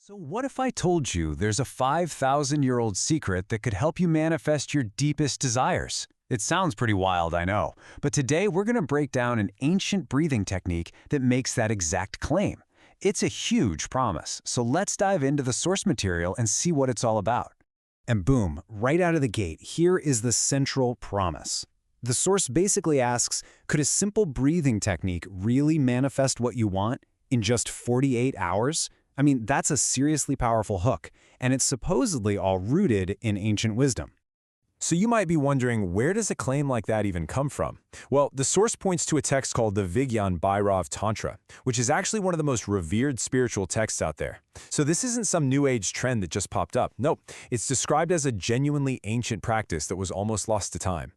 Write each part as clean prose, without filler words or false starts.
So what if I told you there's a 5,000-year-old secret that could help you manifest your deepest desires? It sounds pretty wild, I know, but today we're going to break down an ancient breathing technique that makes that exact claim. It's a huge promise, so let's dive into the source material and see what it's all about. And boom, right out of the gate, here is the central promise. The source basically asks, could a simple breathing technique really manifest what you want in just 48 hours? I mean, that's a seriously powerful hook, and it's supposedly all rooted in ancient wisdom. So you might be wondering, where does a claim like that even come from? Well, the source points to a text called the Vigyan Bhairav Tantra, which is actually one of the most revered spiritual texts out there. So this isn't some new age trend that just popped up. Nope, it's described as a genuinely ancient practice that was almost lost to time.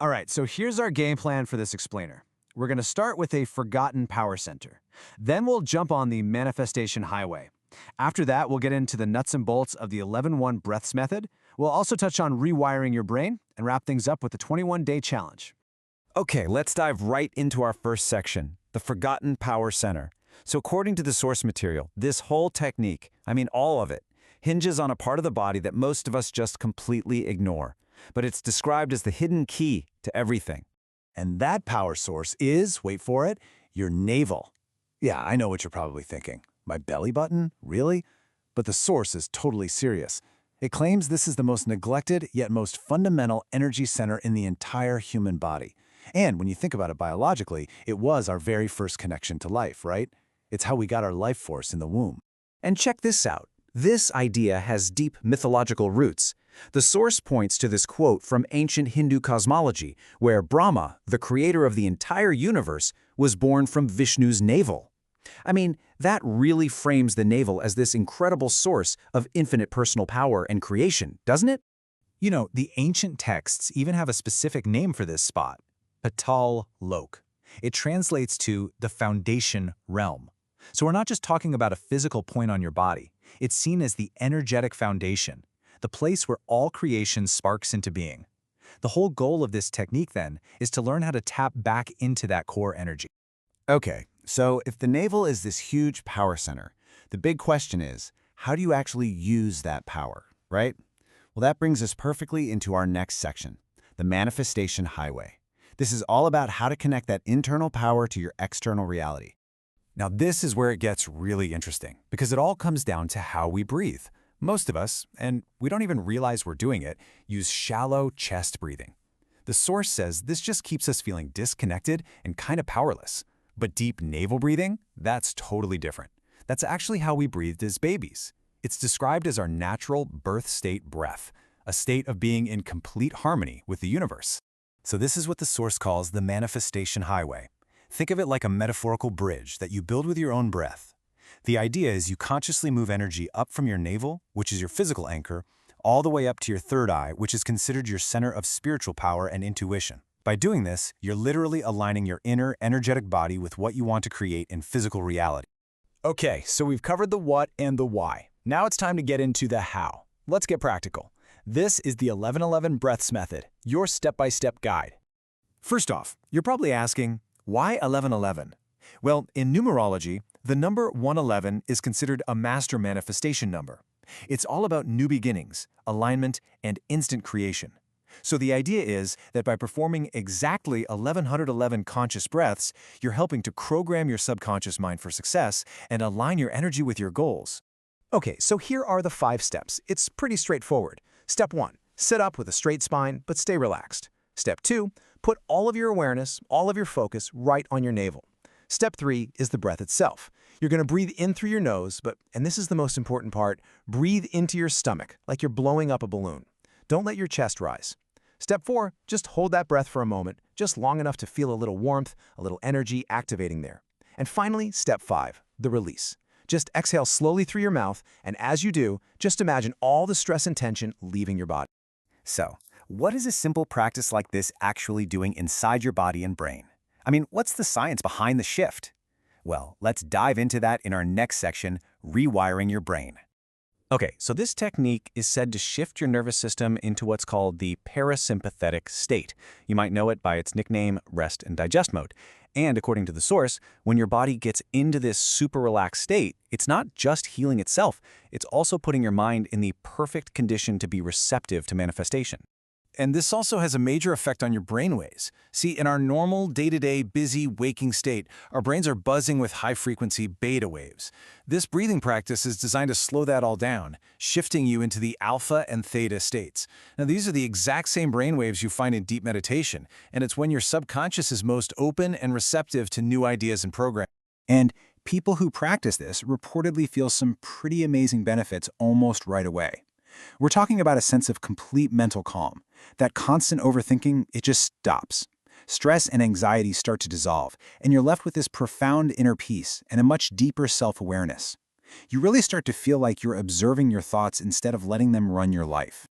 All right, so here's our game plan for this explainer. We're going to start with a forgotten power center. Then we'll jump on the manifestation highway. After that, we'll get into the nuts and bolts of the 11-1 breaths method. We'll also touch on rewiring your brain and wrap things up with the 21-day challenge. Okay, let's dive right into our first section, the forgotten power center. So according to the source material, this whole technique, I mean all of it, hinges on a part of the body that most of us just completely ignore. But it's described as the hidden key to everything. And that power source is, wait for it, your navel. Yeah, I know what you're probably thinking. My belly button? Really? But the source is totally serious. It claims this is the most neglected yet most fundamental energy center in the entire human body. And when you think about it biologically, it was our very first connection to life, right? It's how we got our life force in the womb. And check this out. This idea has deep mythological roots. The source points to this quote from ancient Hindu cosmology, where Brahma, the creator of the entire universe, was born from Vishnu's navel. I mean, that really frames the navel as this incredible source of infinite personal power and creation, doesn't it? You know, the ancient texts even have a specific name for this spot, Patal Lok. It translates to the foundation realm. So we're not just talking about a physical point on your body. It's seen as the energetic foundation, the place where all creation sparks into being. The whole goal of this technique, then, is to learn how to tap back into that core energy. Okay, so if the navel is this huge power center, the big question is, how do you actually use that power, right? Well, that brings us perfectly into our next section, the manifestation highway. This is all about how to connect that internal power to your external reality. Now this is where it gets really interesting, because it all comes down to how we breathe. Most of us, and we don't even realize we're doing it, use shallow chest breathing. The source says this just keeps us feeling disconnected and kind of powerless. But deep navel breathing, that's totally different. That's actually how we breathed as babies. It's described as our natural birth state breath, a state of being in complete harmony with the universe. So this is what the source calls the manifestation highway. Think of it like a metaphorical bridge that you build with your own breath. The idea is you consciously move energy up from your navel, which is your physical anchor, all the way up to your third eye, which is considered your center of spiritual power and intuition. By doing this, you're literally aligning your inner, energetic body with what you want to create in physical reality. Okay, so we've covered the what and the why. Now it's time to get into the how. Let's get practical. This is the 1111 breaths method, your step-by-step guide. First off, you're probably asking, why 1111? Well, in numerology, the number 111 is considered a master manifestation number. It's all about new beginnings, alignment, and instant creation. So the idea is that by performing exactly 1111 conscious breaths, you're helping to program your subconscious mind for success and align your energy with your goals. Okay, so here are the 5 steps. It's pretty straightforward. Step 1, sit up with a straight spine, but stay relaxed. Step 2, put all of your awareness, all of your focus right on your navel. Step 3 is the breath itself. You're going to breathe in through your nose, but, and this is the most important part, breathe into your stomach like you're blowing up a balloon. Don't let your chest rise. Step 4, just hold that breath for a moment, just long enough to feel a little warmth, a little energy activating there. And finally, step 5, the release. Just exhale slowly through your mouth, and as you do, just imagine all the stress and tension leaving your body. So, what is a simple practice like this actually doing inside your body and brain? I mean, what's the science behind the shift? Well, let's dive into that in our next section, rewiring your brain. Okay, so this technique is said to shift your nervous system into what's called the parasympathetic state. You might know it by its nickname, rest and digest mode. And according to the source, when your body gets into this super relaxed state, it's not just healing itself, it's also putting your mind in the perfect condition to be receptive to manifestation. And this also has a major effect on your brainwaves. See, in our normal, day-to-day, busy, waking state, our brains are buzzing with high-frequency beta waves. This breathing practice is designed to slow that all down, shifting you into the alpha and theta states. Now, these are the exact same brainwaves you find in deep meditation, and it's when your subconscious is most open and receptive to new ideas and programs. And people who practice this reportedly feel some pretty amazing benefits almost right away. We're talking about a sense of complete mental calm. That constant overthinking, it just stops. Stress and anxiety start to dissolve, and you're left with this profound inner peace and a much deeper self-awareness. You really start to feel like you're observing your thoughts instead of letting them run your life.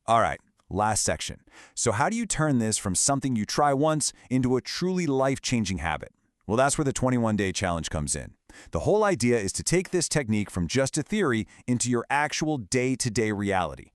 All right, last section. So how do you turn this from something you try once into a truly life-changing habit? Well, that's where the 21-day challenge comes in. The whole idea is to take this technique from just a theory into your actual day-to-day reality.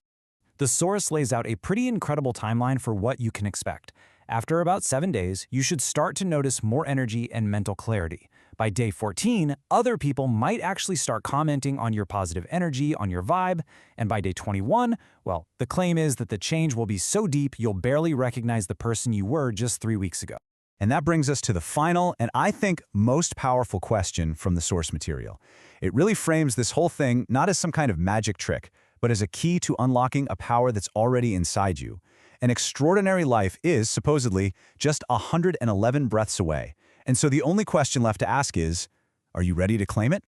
The source lays out a pretty incredible timeline for what you can expect. After about 7 days, you should start to notice more energy and mental clarity. By day 14, other people might actually start commenting on your positive energy, on your vibe, and by day 21, well, the claim is that the change will be so deep you'll barely recognize the person you were just 3 weeks ago. And that brings us to the final and I think most powerful question from the source material. It really frames this whole thing not as some kind of magic trick, but as a key to unlocking a power that's already inside you. An extraordinary life is, supposedly, just 111 breaths away. And so the only question left to ask is, are you ready to claim it?